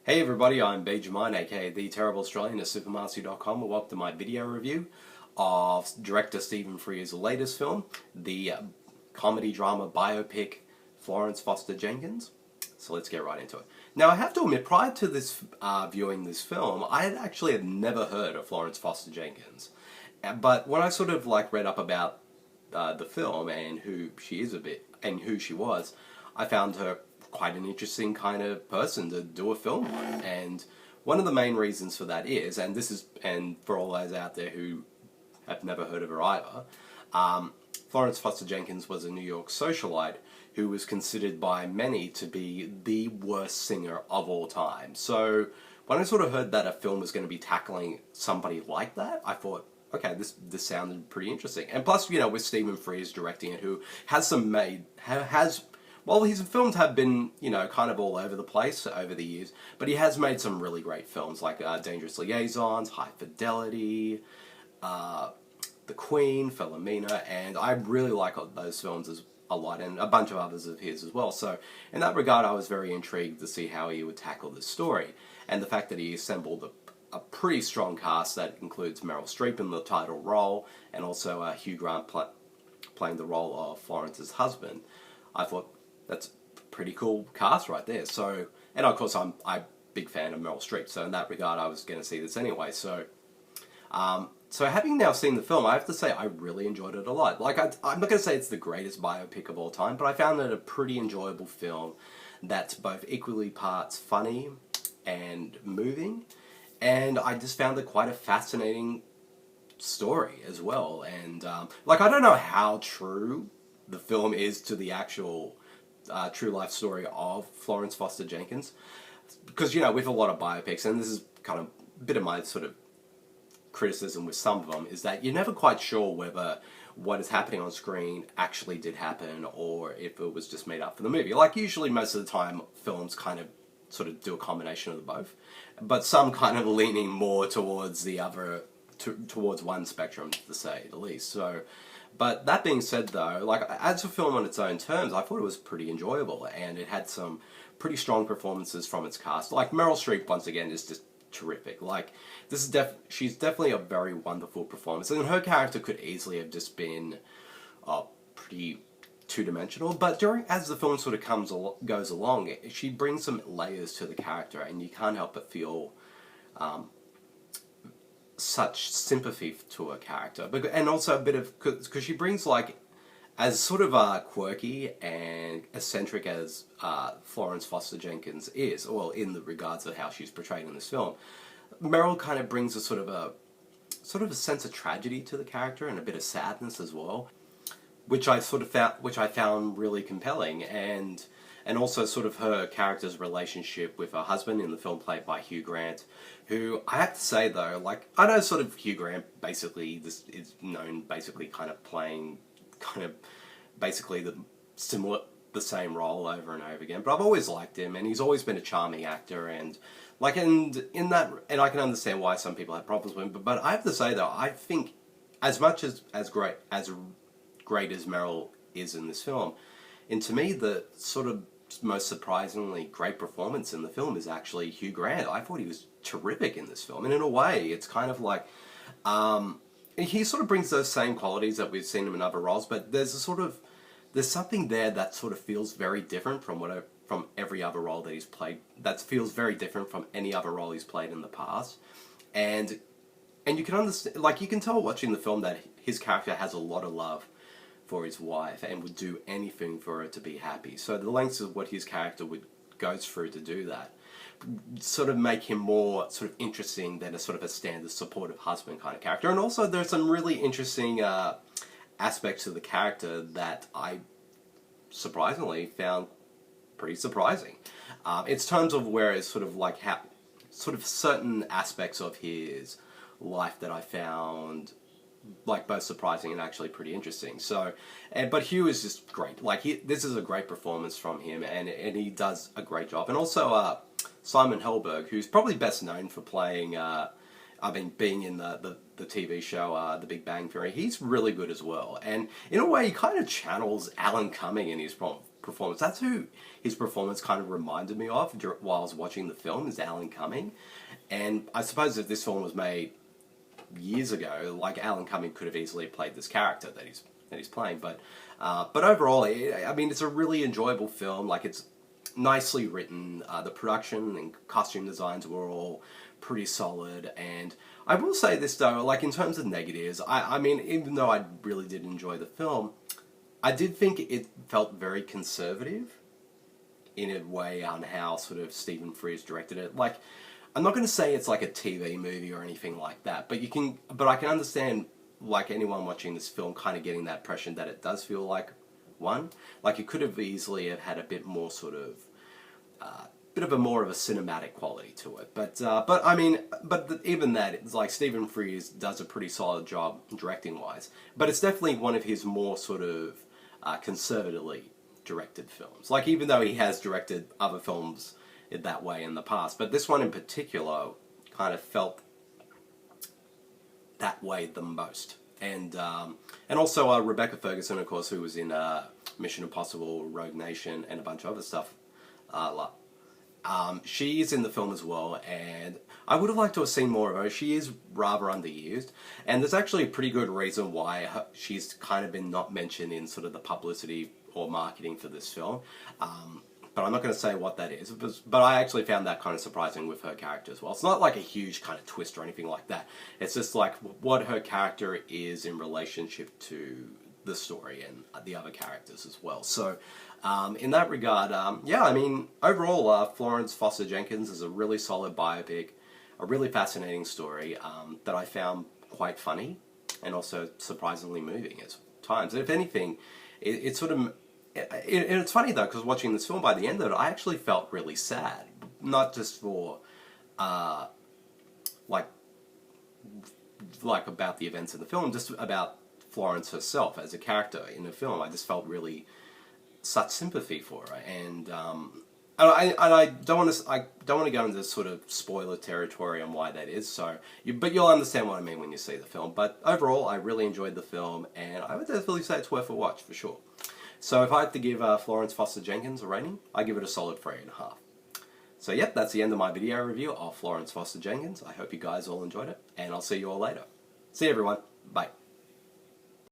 Hey everybody, I'm Benjamin, aka The Terrible Australian at supermarsy.com, and welcome to my video review of director Stephen Frears' latest film, the comedy drama biopic Florence Foster Jenkins. So let's get right into it. Now I have to admit, prior to this viewing this film, I had never heard of Florence Foster Jenkins. But when I sort of read up about the film and who she is a bit, and who she was, I found her quite an interesting kind of person to do a film on. And one of the main reasons for that is, and for all those out there who have never heard of her either, Florence Foster Jenkins was a New York socialite who was considered by many to be the worst singer of all time. So when I sort of heard that a film was going to be tackling somebody like that, I thought, okay, this sounded pretty interesting. And plus, with Stephen Frears directing it, who well, his films have been, kind of all over the place over the years, but he has made some really great films like Dangerous Liaisons, High Fidelity, The Queen, Philomena, and I really like those films a lot, and a bunch of others of his as well. So in that regard, I was very intrigued to see how he would tackle this story, and the fact that he assembled a pretty strong cast that includes Meryl Streep in the title role, and also Hugh Grant playing the role of Florence's husband. I thought, that's a pretty cool cast right there. So, and of course I'm a big fan of Meryl Streep, so in that regard I was going to see this anyway. So, so having now seen the film, I have to say I really enjoyed it a lot. I'm not going to say it's the greatest biopic of all time, but I found it a pretty enjoyable film that's both equally parts funny and moving, and I just found it quite a fascinating story as well. And I don't know how true the film is to the actual true life story of Florence Foster Jenkins, because with a lot of biopics, and this is kind of a bit of my sort of criticism with some of them, is that you're never quite sure whether what is happening on screen actually did happen or if it was just made up for the movie. Usually most of the time films kind of sort of do a combination of the both, but some kind of leaning more towards the other, towards one spectrum, to say the least. So, but that being said though, as a film on its own terms, I thought it was pretty enjoyable, and it had some pretty strong performances from its cast. Meryl Streep, once again, is just terrific. She's definitely a very wonderful performance, and her character could easily have just been pretty two-dimensional, but as the film sort of goes along, she brings some layers to the character, and you can't help but feel such sympathy to her character, and also a bit of, because she brings as sort of quirky and eccentric as Florence Foster Jenkins is, well, in the regards of how she's portrayed in this film, Meryl kind of brings a sort of a sense of tragedy to the character, and a bit of sadness as well, which I found really compelling. And also sort of her character's relationship with her husband in the film, played by Hugh Grant, who I have to say though, I know sort of Hugh Grant basically this is known basically kind of playing basically the same role over and over again, but I've always liked him, and he's always been a charming actor, and I can understand why some people have problems with him, but I have to say though, I think as much as great as Meryl is in this film, and to me the sort of most surprisingly great performance in the film is actually Hugh Grant. I thought he was terrific in this film, and in a way it's kind of he sort of brings those same qualities that we've seen him in other roles, but there's something there that sort of feels very different from every other role that he's played, that feels very different from any other role he's played in the past. And you can understand, you can tell watching the film that his character has a lot of love for his wife and would do anything for her to be happy. So the lengths of what his character goes through to do that sort of make him more sort of interesting than a sort of a standard supportive husband kind of character. And also there's some really interesting aspects of the character that I surprisingly found pretty surprising. It's terms of where it's sort of how sort of certain aspects of his life that I found both surprising and actually pretty interesting. So, but Hugh is just great. This is a great performance from him, and he does a great job. And also Simon Helberg, who's probably best known for playing, being in the TV show The Big Bang Theory. He's really good as well, and in a way he kind of channels Alan Cumming in his performance. That's who his performance kind of reminded me of while I was watching the film, is Alan Cumming. And I suppose if this film was made years ago, like, Alan Cumming could have easily played this character that he's playing. But overall, I mean, it's a really enjoyable film. Like, it's nicely written. The production and costume designs were all pretty solid. And I will say this though, like, in terms of negatives, I mean, even though I really did enjoy the film, I did think it felt very conservative in a way on how sort of Stephen Frears directed it. Like, I'm not going to say it's like a TV movie or anything like that, but I can understand, like, anyone watching this film kind of getting that impression that it does feel like one. Like, it could have easily have had a bit more sort of, bit of a more of a cinematic quality to it. But I mean, even that, it's like Stephen Frears does a pretty solid job directing wise. But it's definitely one of his more sort of conservatively directed films. Like, even though he has directed other films that way in the past, but this one in particular kind of felt that way the most. And also Rebecca Ferguson, of course, who was in Mission Impossible, Rogue Nation, and a bunch of other stuff. She's in the film as well, and I would have liked to have seen more of her. She is rather underused, and there's actually a pretty good reason why she's kind of been not mentioned in sort of the publicity or marketing for this film. But I'm not going to say what that is, but I actually found that kind of surprising with her character as well. It's not like a huge kind of twist or anything like that. It's just like what her character is in relationship to the story and the other characters as well. So in that regard, yeah, I mean, overall, Florence Foster Jenkins is a really solid biopic, a really fascinating story that I found quite funny and also surprisingly moving at times. And if anything, it sort of... it's funny though, because watching this film, by the end of it, I actually felt really sad. Not just for, like about the events in the film, just about Florence herself as a character in the film. I just felt really such sympathy for her, and I don't want to go into sort of spoiler territory on why that is. So, but you'll understand what I mean when you see the film. But overall, I really enjoyed the film, and I would definitely say it's worth a watch for sure. So if I had to give Florence Foster Jenkins a rating, I give it a solid 3.5. So yep, that's the end of my video review of Florence Foster Jenkins. I hope you guys all enjoyed it, and I'll see you all later. See you everyone. Bye.